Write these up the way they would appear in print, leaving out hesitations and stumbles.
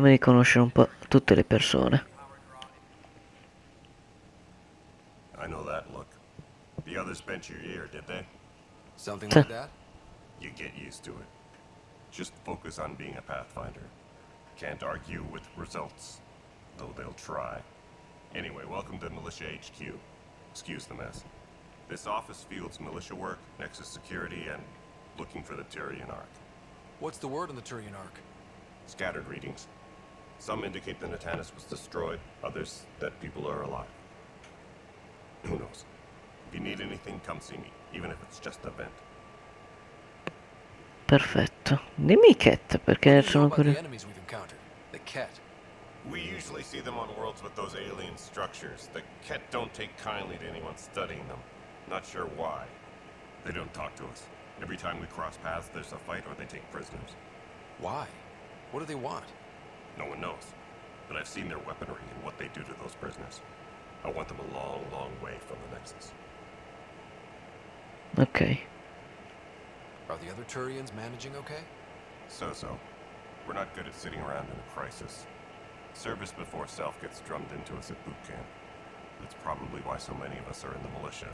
cerchiamo di conoscere un po' tutte le persone. I know that look. The others bent your ear, did they? Something Sì. like that? You get used to it. Just focus on being a Pathfinder. Can't argue with results, though they'll try. Anyway, welcome to Militia HQ. Excuse the mess. This office fields militia work, nexus security, and looking for the Tyrian Ark. What's the word on the Tyrian Ark? Scattered readings. Some indicate the Natanus was destroyed, others that people are alive. Who knows? If you need anything, come see me, even if it's just a vent. Perfetto. Dimmi Cat, perché What do you know sono about the curioso. enemies we've encountered? The Ket. We usually see them on worlds with those alien structures. The Ket don't take kindly to anyone studying them. Not sure why. They don't talk to us. Every time we cross paths, there's a fight or they take prisoners. Why? What do they want? No one knows. But I've seen their weaponry and what they do to those prisoners. I want them a long, long way from the Nexus. Ok. Are the other Turians managing okay? So-so. We're not good at sitting around in a crisis. Service before self gets drummed into us at boot camp. That's probably why so many of us are in the militia.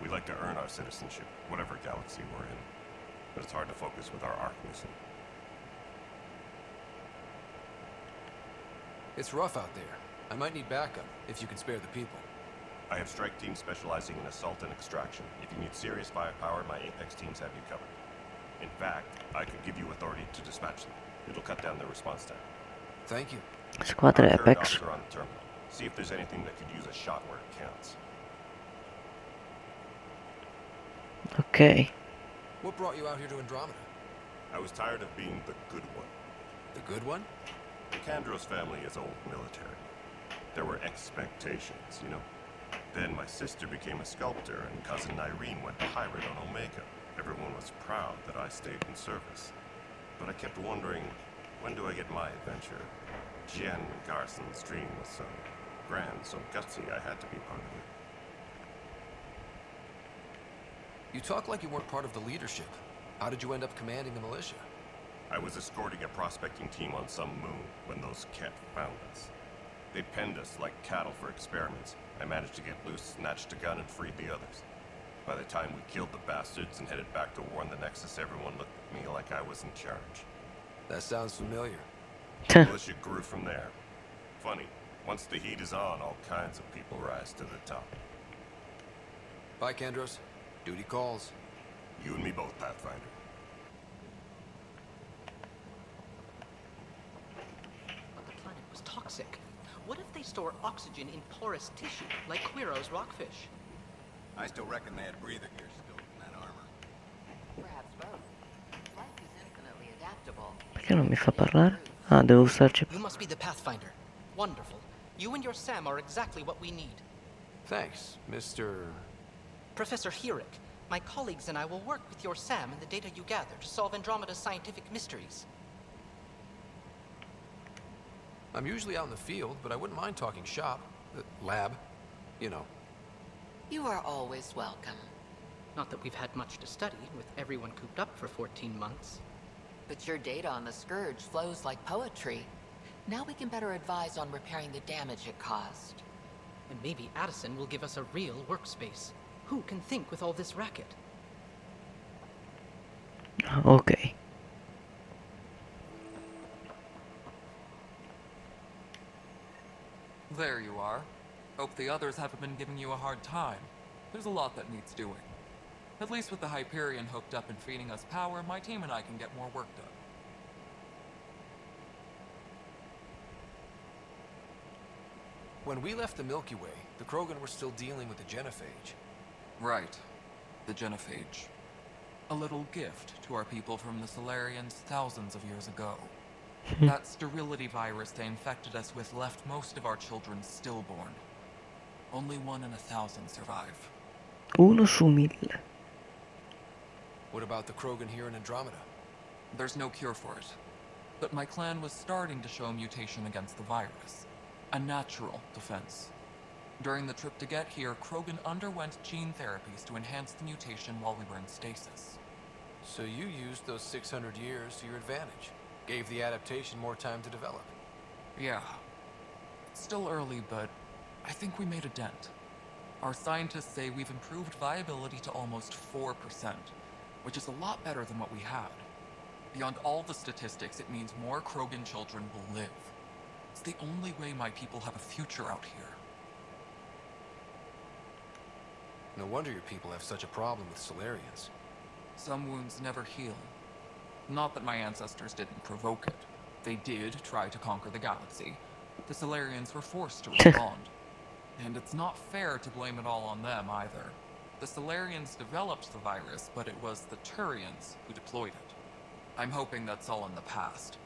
We like to earn our citizenship, whatever galaxy we're in. But it's hard to focus with our Ark missing. It's rough out there. I might need backup, if you can spare the people. I have strike teams specializing in assault and extraction. If you need serious firepower, my Apex teams have you covered. In fact, I could give you authority to dispatch them. It'll cut down their response time. Thank you. Squadra Our third Apex. officer on the terminal. See if there's anything that could use a shot where it counts. Ok. What brought you out here to Andromeda? I was tired of being the good one. The good one? The Kandros family is old military. There were expectations, you know. Then my sister became a sculptor and cousin Irene went pirate on Omega. Everyone was proud that I stayed in service. But I kept wondering, when do I get my adventure? Jen Garson's dream was so grand, so gutsy, I had to be part of it. You talk like you weren't part of the leadership. How did you end up commanding the militia? I was escorting a prospecting team on some moon when those Ket found us. They penned us like cattle for experiments. I managed to get loose, snatched a gun, and freed the others. By the time we killed the bastards and headed back to warn the Nexus, everyone looked at me like I was in charge. That sounds familiar. The militia grew from there. Funny, once the heat is on, all kinds of people rise to the top. Bye, Kandros. Duty calls. You and me both, Pathfinder. But the planet was toxic. What if they store oxygen in porous tissue, like Quiro's rockfish? I still reckon they had breather gear still in that armor. Perhaps both. Life is infinitely adaptable. Perché non mi fa parlare? Ah, devo usarci. You must be the Pathfinder. Wonderful. You and your Sam are exactly what we need. Thanks, Mr. Professor Herrick, my colleagues and I will work with your Sam and the data you gather to solve Andromeda's scientific mysteries. I'm usually out in the field, but I wouldn't mind talking shop. Lab. You know. You are always welcome. Not that we've had much to study, with everyone cooped up for 14 months. But your data on the Scourge flows like poetry. Now we can better advise on repairing the damage it caused. And maybe Addison will give us a real workspace. Who can think with all this racket? Ok. There you are. Hope the others haven't been giving you a hard time. There's a lot that needs doing. At least with the Hyperion hooked up and feeding us power, my team and I can get more work done. When we left the Milky Way, the Krogan were still dealing with the genophage. Right. The genophage. A little gift to our people from the Solarians thousands of years ago. That sterility virus they infected us with left most of our children stillborn. Only 1 in 1,000 survive. 1 su 1000. What about the Krogan here in Andromeda? There's no cure for it. But my clan was starting to show mutation against the virus. A natural defense. During the trip to get here, Krogan underwent gene therapies to enhance the mutation while we were in stasis. So you used those 600 years to your advantage. Gave the adaptation more time to develop. Yeah. It's still early, but I think we made a dent. Our scientists say we've improved viability to almost 4%, which is a lot better than what we had. Beyond all the statistics, it means more Krogan children will live. It's the only way my people have a future out here. No wonder your people have such a problem with Solarians. Some wounds never heal. Not that my ancestors didn't provoke it. They did try to conquer the galaxy. The Solarians were forced to respond. And it's not fair to blame it all on them either. The Solarians developed the virus, but it was the Turians who deployed it. I'm hoping that's all in the past.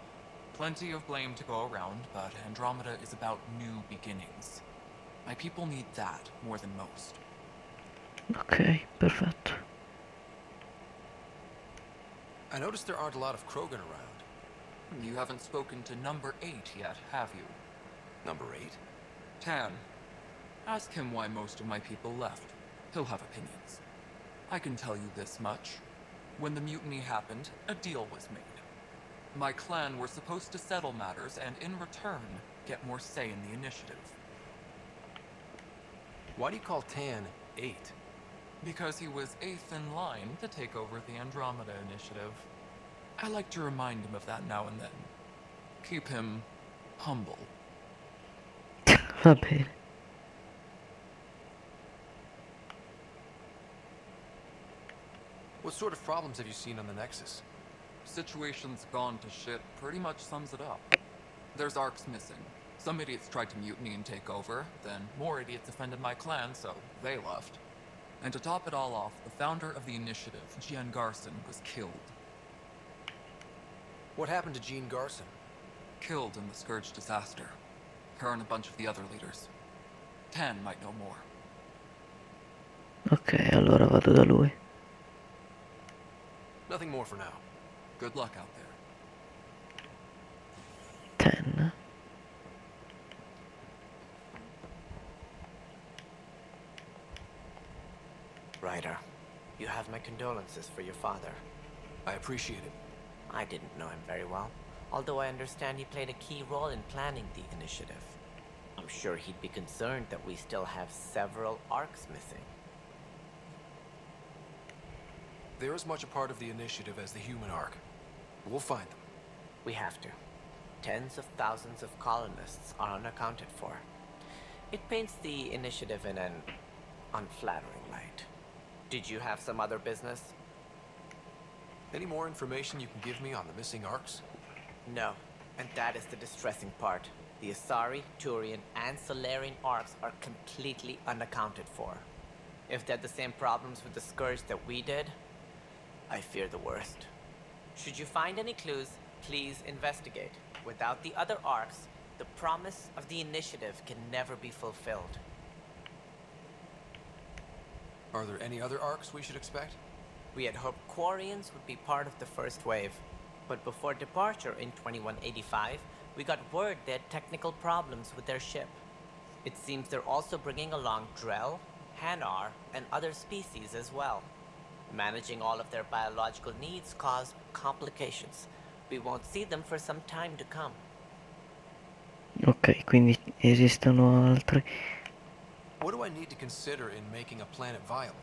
Plenty of blame to go around, but Andromeda is about new beginnings. My people need that more than most. Ok, perfetto. I noticed there aren't a lot of Krogan around. You haven't spoken to number 8 yet, have you? Number 8? Tan. Ask him why most of my people left. He'll have opinions. I can tell you this much. When the mutiny happened, a deal was made. My clan were supposed to settle matters and, in return, get more say in the initiative. Why do you call Tan 8? Because he was 8th in line to take over the Andromeda initiative. I like to remind him of that now and then. Keep him humble. Va bene. What sort of problems have you seen on the Nexus? Situation's gone to shit pretty much sums it up. There's arcs missing. Some idiots tried to mutiny and take over, then more idiots offended my clan, so they left. And to top it all off, the founder of the initiative, Jean Garson, was killed. What happened to Jean Garson? Killed in the Scourge disaster. Her and a bunch of the other leaders. Tan might know more. Ok, allora vado da lui. Nothing more for now. Good luck out there. 10. Ryder, you have my condolences for your father. I appreciate it. I didn't know him very well, although I understand he played a key role in planning the initiative. I'm sure he'd be concerned that we still have several arcs missing. They're as much a part of the initiative as the human arc. We'll find them. We have to. Tens of thousands of colonists are unaccounted for. It paints the initiative in an unflattering light. Did you have some other business? Any more information you can give me on the missing arcs? No, and that is the distressing part. The Asari, Turian, and Solarian arcs are completely unaccounted for. If they had the same problems with the Scourge that we did, I fear the worst. Should you find any clues, please investigate. Without the other arcs, the promise of the initiative can never be fulfilled. Are there any other arcs we should expect? We had hoped Quarians would be part of the first wave, but before departure in 2185, we got word they had technical problems with their ship. It seems they're also bringing along Drell, Hanar, and other species as well. Managing all of their biological needs caused complications. We won't see them for some time to come. Ok, quindi esistono altri. What do I need to consider in making a planet viable?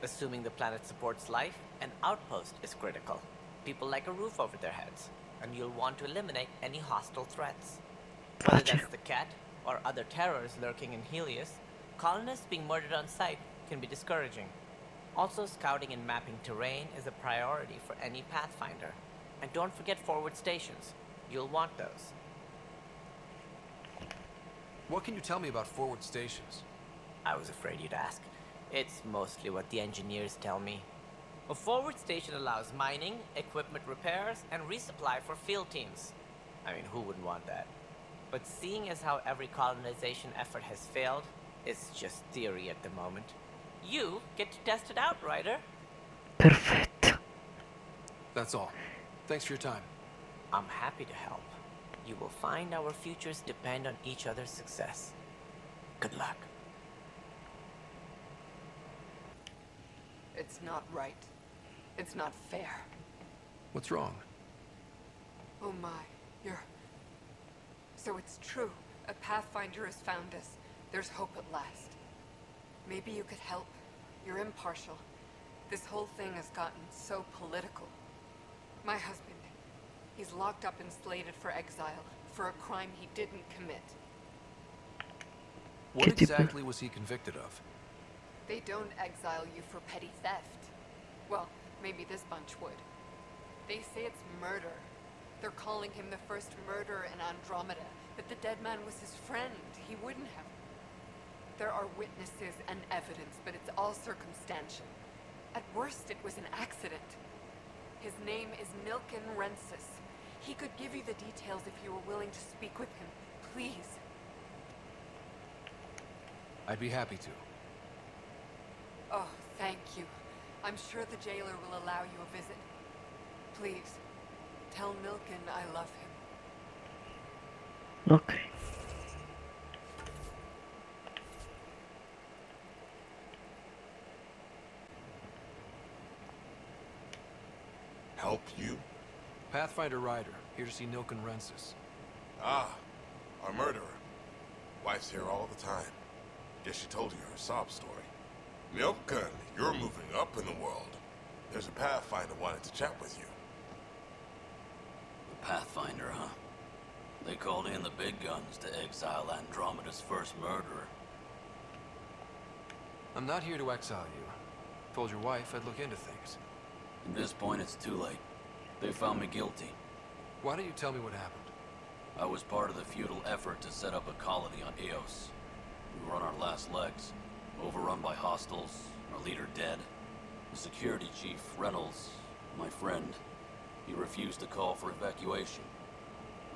Assuming the planet supports life, an outpost is critical. People like a roof over their heads, and you'll want to eliminate any hostile threats. Whether Gotcha. that's the cat or other terrors lurking in Helios, colonists being murdered on sight can be discouraging. Also, scouting and mapping terrain is a priority for any Pathfinder. And don't forget forward stations. You'll want those. What can you tell me about forward stations? I was afraid you'd ask. It's mostly what the engineers tell me. A forward station allows mining, equipment repairs, and resupply for field teams. I mean, who wouldn't want that? But seeing as how every colonization effort has failed, it's just theory at the moment. You get to test it out, Ryder. Perfetto. That's all. Thanks for your time. I'm happy to help. You will find our futures depend on each other's success. Good luck. It's not right. It's not fair. What's wrong? Oh my, you're So it's true. A Pathfinder has found us. There's hope at last. Maybe you could help. You're impartial. This whole thing has gotten so political. My husband, he's locked up and slated for exile for a crime he didn't commit. What exactly was he convicted of? They don't exile you for petty theft. Well, maybe this bunch would. They say it's murder. They're calling him the first murderer in Andromeda, but the dead man was his friend. He wouldn't have. There are witnesses and evidence, but it's all circumstantial. At worst, it was an accident. His name is Nilken Rensis. He could give you the details if you were willing to speak with him. Please. I'd be happy to. Oh, thank you. I'm sure the jailer will allow you a visit. Please, tell Nilken I love him. Ok. Help you? Pathfinder Ryder, here to see Nilken Rensis. Ah, our murderer. Wife's here all the time. Guess she told you her sob story. Nilken, you're moving up in the world. There's a Pathfinder wanted to chat with you. The Pathfinder, huh? They called in the big guns to exile Andromeda's first murderer. I'm not here to exile you. Told your wife I'd look into things. At this point, it's too late. They found me guilty. Why don't you tell me what happened? I was part of the futile effort to set up a colony on Eos. We were on our last legs, overrun by hostiles, our leader dead. The security chief, Reynolds, my friend, he refused to call for evacuation.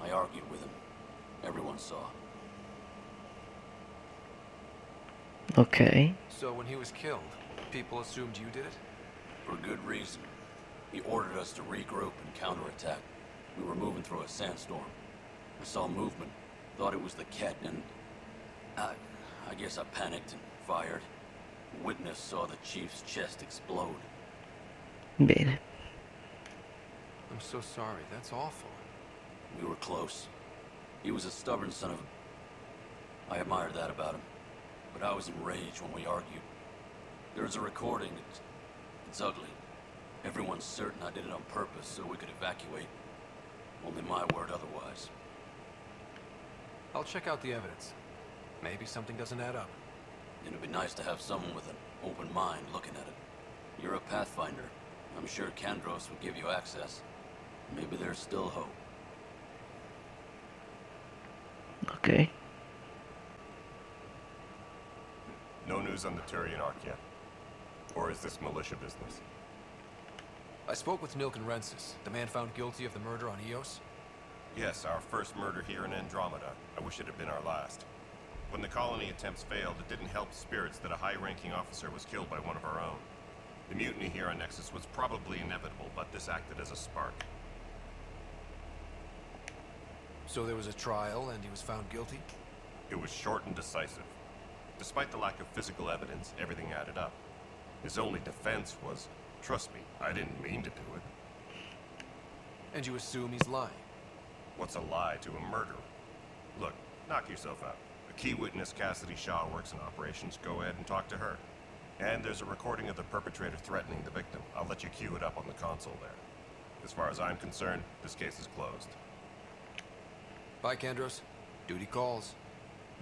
I argued with him. Everyone saw. Ok. So when he was killed, people assumed you did it? For good reason. He ordered us to regroup and counterattack. We were moving through a sandstorm. I saw movement, thought it was the Ket, and I guess I panicked and fired. Witness saw the chief's chest explode. Bene. I'm so sorry, that's awful. We were close. He was a stubborn son of a... I admired that about him. But I was enraged when we argued. There's a recording. It's ugly. Everyone's certain I did it on purpose so we could evacuate. Only my word otherwise. I'll check out the evidence. Maybe something doesn't add up. It'd be nice to have someone with an open mind looking at it. You're a Pathfinder. I'm sure Kandros would give you access. Maybe there's still hope. Ok. No news on the Turian Ark yet? Or is this militia business? I spoke with Nilken Rensis, the man found guilty of the murder on Eos. Yes, our first murder here in Andromeda. I wish it had been our last. When the colony attempts failed, it didn't help spirits that a high-ranking officer was killed by one of our own. The mutiny here on Nexus was probably inevitable, but this acted as a spark. So there was a trial and he was found guilty? It was short and decisive. Despite the lack of physical evidence, everything added up. His only defense was, trust me, I didn't mean to do it. And you assume he's lying? What's a lie to a murderer? Look, knock yourself out. A key witness, Cassidy Shaw, works in operations. Go ahead and talk to her. And there's a recording of the perpetrator threatening the victim. I'll let you cue it up on the console there. As far as I'm concerned, this case is closed. Bye, Kandros. Duty calls.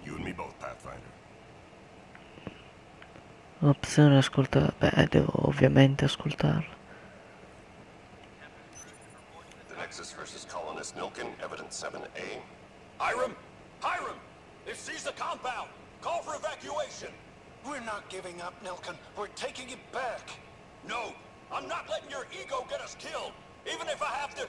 You and me both, Pathfinder. Opzione ascoltare. Beh, devo ovviamente ascoltarla. The Nexus versus colonist Nilken, evidence 7A. Hiram! Hiram! They've seized the compound! Call for evacuation! We're not giving up, Nilken. We're taking it back. No! I'm not letting your ego get us killed! Even if I have to...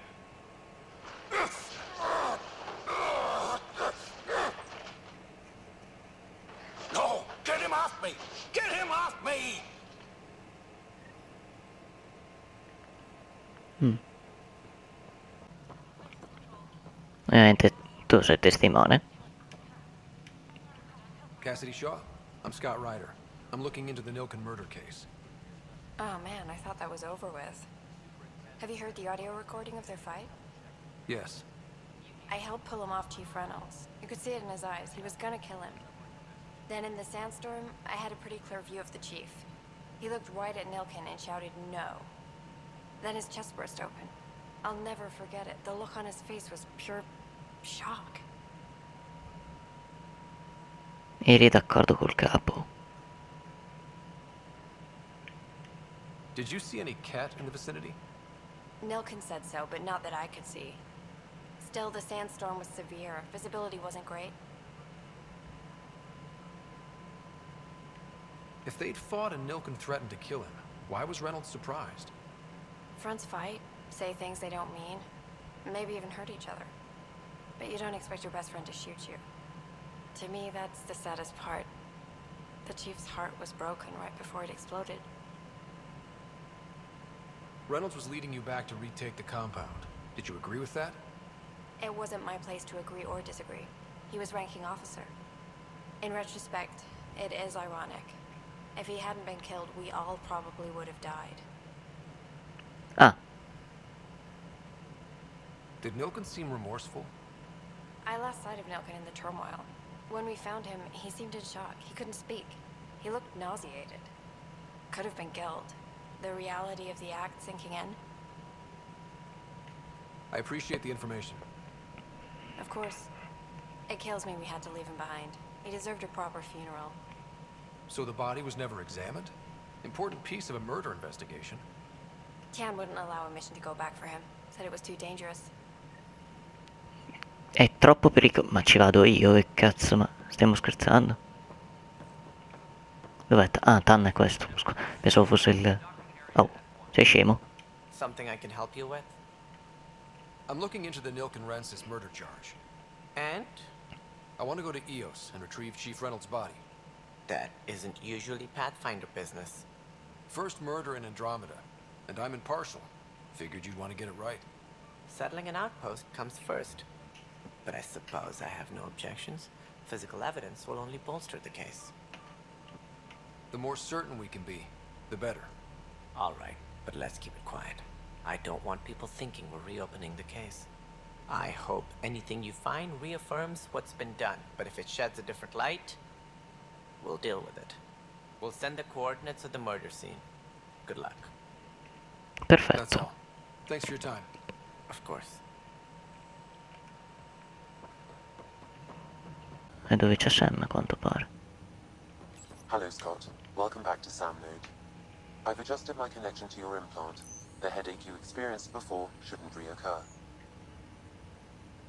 No! Get him off me! Get him off me! Ovviamente tu sei testimone. Cassidy Shaw? I'm Scott Ryder. I'm looking into the Nilken murder case. Oh man, I thought that was over with. Have you heard the audio recording of their fight? Yes. I helped pull him off Chief Reynolds. You could see it in his eyes. He was gonna kill him. Then in the sandstorm, I had a pretty clear view of the chief. He looked right at Nilkin and shouted no. Then his chest burst open. I'll never forget it. The look on his face was pure shock. Eri d'accordo col capo. Did you see any cat in the vicinity? Nilkin said so, but not that I could see. Still, the sandstorm was severe. Visibility wasn't great. If they'd fought and Nilkin threatened to kill him, why was Reynolds surprised? Fronts fight, say things they don't mean, maybe even hurt each other. But you don't expect your best friend to shoot you. To me, that's the saddest part. The chief's heart was broken right before it exploded. Reynolds was leading you back to retake the compound. Did you agree with that? It wasn't my place to agree or disagree. He was ranking officer. In retrospect, it is ironic. If he hadn't been killed, we all probably would have died. Ah. Did Nilkin seem remorseful? I lost sight of Nilkin in the turmoil. When we found him, he seemed in shock. He couldn't speak. He looked nauseated. Could have been killed. The reality of the act sinking in. I appreciate the information. Of course. It kills me we had to leave him behind. He deserved a proper funeral. So the body was never examined? Important piece of a murder investigation. Tian wouldn't allow a mission to go back for him. Said it was too dangerous. È troppo pericoloso. Ma ci vado io, che cazzo, ma stiamo scherzando? Dov'è? Ah, Tan è questo. Pensavo fosse il... Oh, sei scemo? Something I can help you with? I'm looking into the Nilkin Rancis murder charge. And? I want to go to EOS and retrieve Chief Reynolds' body. That isn't usually Pathfinder business. First murder in Andromeda, and I'm impartial. Figured you'd want to get it right. Settling an outpost comes first. But I suppose I have no objections. Physical evidence will only bolster the case. The more certain we can be, the better. All right, but let's keep it quiet. I don't want people thinking we're reopening the case. I hope anything you find reaffirms what's been done, but if it sheds a different light, we'll deal with it. We'll send the coordinates of the murder scene. Good luck. Perfetto. That's all. Thanks for your time. Of course. E dove c'è Sam, a quanto pare. Hello, Scott. Welcome back to Sam Node. I've adjusted my connection to your implant. The headache you experienced before shouldn't reoccur.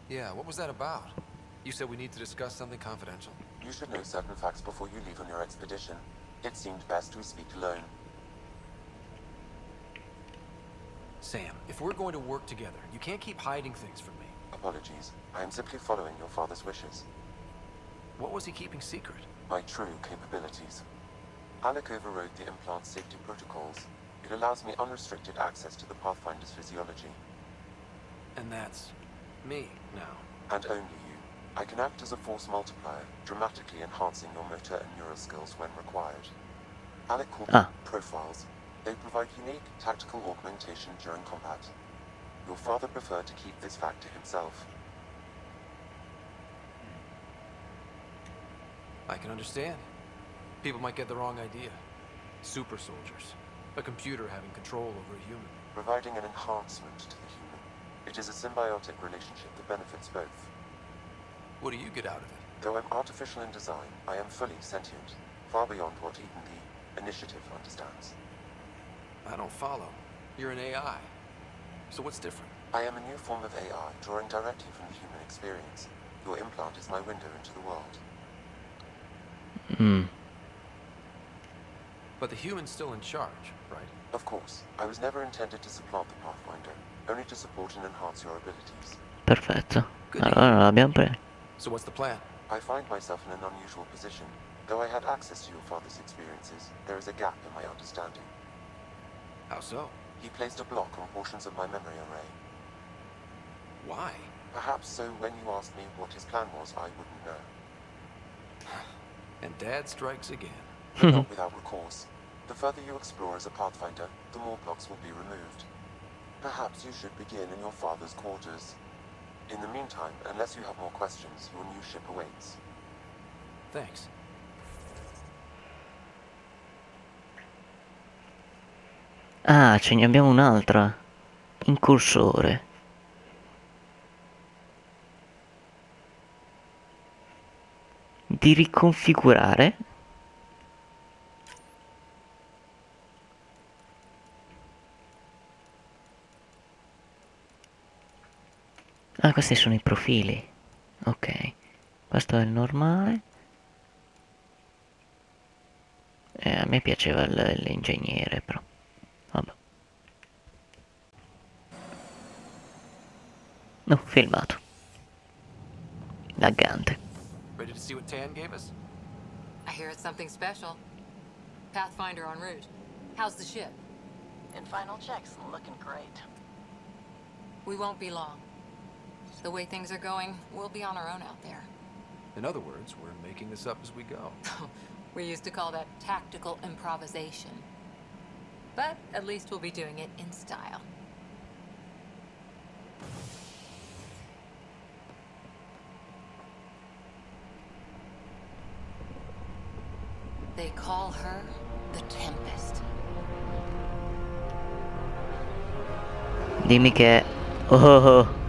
Yeah, what was that about? You said we need to discuss something confidential. You should know certain facts before you leave on your expedition. It seemed best we speak alone. Sam, if we're going to work together, you can't keep hiding things from me. Apologies. I am simply following your father's wishes. What was he keeping secret? My true capabilities. Alec overrode the implant's safety protocols. It allows me unrestricted access to the Pathfinder's physiology. And that's me now. And only you. I can act as a force multiplier, dramatically enhancing your motor and neural skills when required. Alec called them profiles. They provide unique tactical augmentation during combat. Your father preferred to keep this fact to himself. I can understand. People might get the wrong idea. Super soldiers. A computer having control over a human. Providing an enhancement to the human. It is a symbiotic relationship that benefits both. What do you get out of it? Though I'm artificial in design, I am fully sentient, far beyond what even the Initiative understands. I don't follow. You're an AI. So what's different? I am a new form of AI, drawing directly from the human experience. Your implant is my window into the world. But the human's still in charge, right? Of course. I was never intended to supplant the Pathfinder, only to support and enhance your abilities. Perfetto. Allora l'abbiamo preso. So what's the plan? I find myself in an unusual position. Though I had access to your father's experiences, there is a gap in my understanding. How so? He placed a block on portions of my memory array. Why? Perhaps so when you asked me what his plan was, I wouldn't know. And Dad strikes again. But not without recourse. The further you explore as a Pathfinder, the more blocks will be removed. Perhaps you should begin in your father's quarters. In the meantime, unless you have more questions, your new ship awaits. Thanks. Ah, ce ne abbiamo un'altra. Incursore. Di riconfigurare. Ah, questi sono i profili. Ok. Questo è il normale. A me piaceva l'ingegnere, però. Vabbè. No, filmato. Laggante. Ready to see what Tan gave us? I hear it's something special. Pathfinder en route. How's the ship? In final checks, looking great. We won't be long. The way things are going, we'll be on our own out there. In other words, we're making this up as we go. We used to call that tactical improvisation. But at least we'll be doing it in style. They call her the Tempest. Dimmi che... Oh.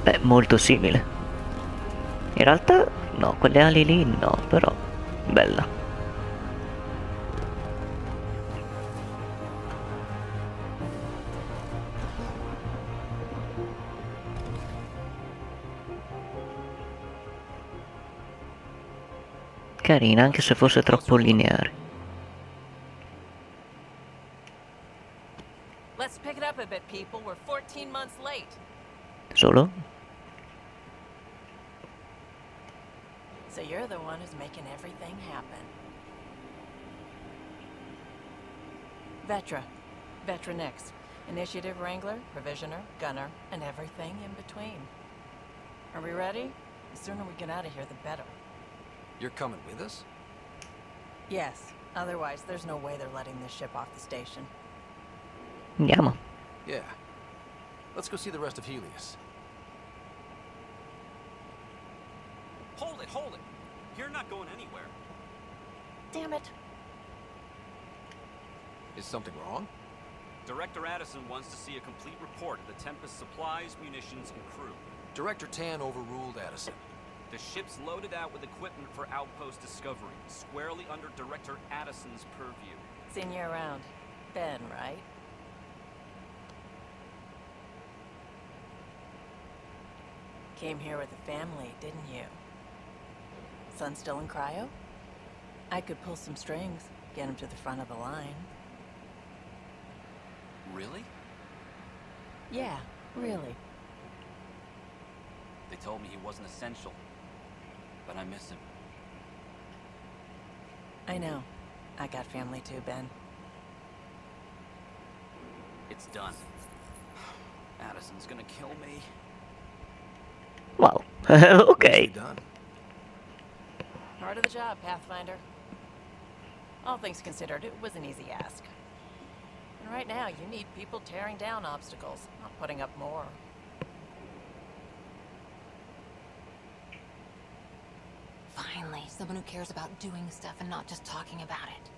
Beh, molto simile. In realtà, no, quelle ali lì no, però... Bella. Carina, anche se fosse troppo lineare. Let's pick it up a bit, people. We're 14 months late. Solo? So you're the one who's making everything happen. Vetra next. Initiative Wrangler, Provisioner, Gunner, and everything in between. Are we ready? The sooner we get out of here, the better. You're coming with us? Yes. Otherwise, there's no way they're letting this ship off the station. Andiamo. Yeah. Let's go see the rest of Helios. Hold it! You're not going anywhere. Damn it. Is something wrong? Director Addison wants to see a complete report of the Tempest's supplies, munitions, and crew. Director Tan overruled Addison. The ship's loaded out with equipment for outpost discovery, squarely under Director Addison's purview. Seen you around. Ben, right? Came here with a family, didn't you? Son still in cryo? I could pull some strings, get him to the front of the line. Really? Yeah, really. They told me he wasn't essential, but I miss him. I know. I got family too, Ben. It's done. Addison's gonna kill me. Wow. Okay. Done. Part of the job, Pathfinder. All things considered, it was an easy ask. And right now, you need people tearing down obstacles, not putting up more. Finally, someone who cares about doing stuff and not just talking about it.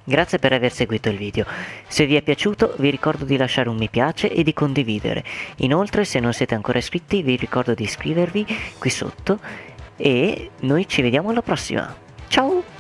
Grazie per aver seguito il video. Se vi è piaciuto vi ricordo di lasciare un mi piace e di condividere. Inoltre, se non siete ancora iscritti vi ricordo di iscrivervi qui sotto e noi ci vediamo alla prossima. Ciao!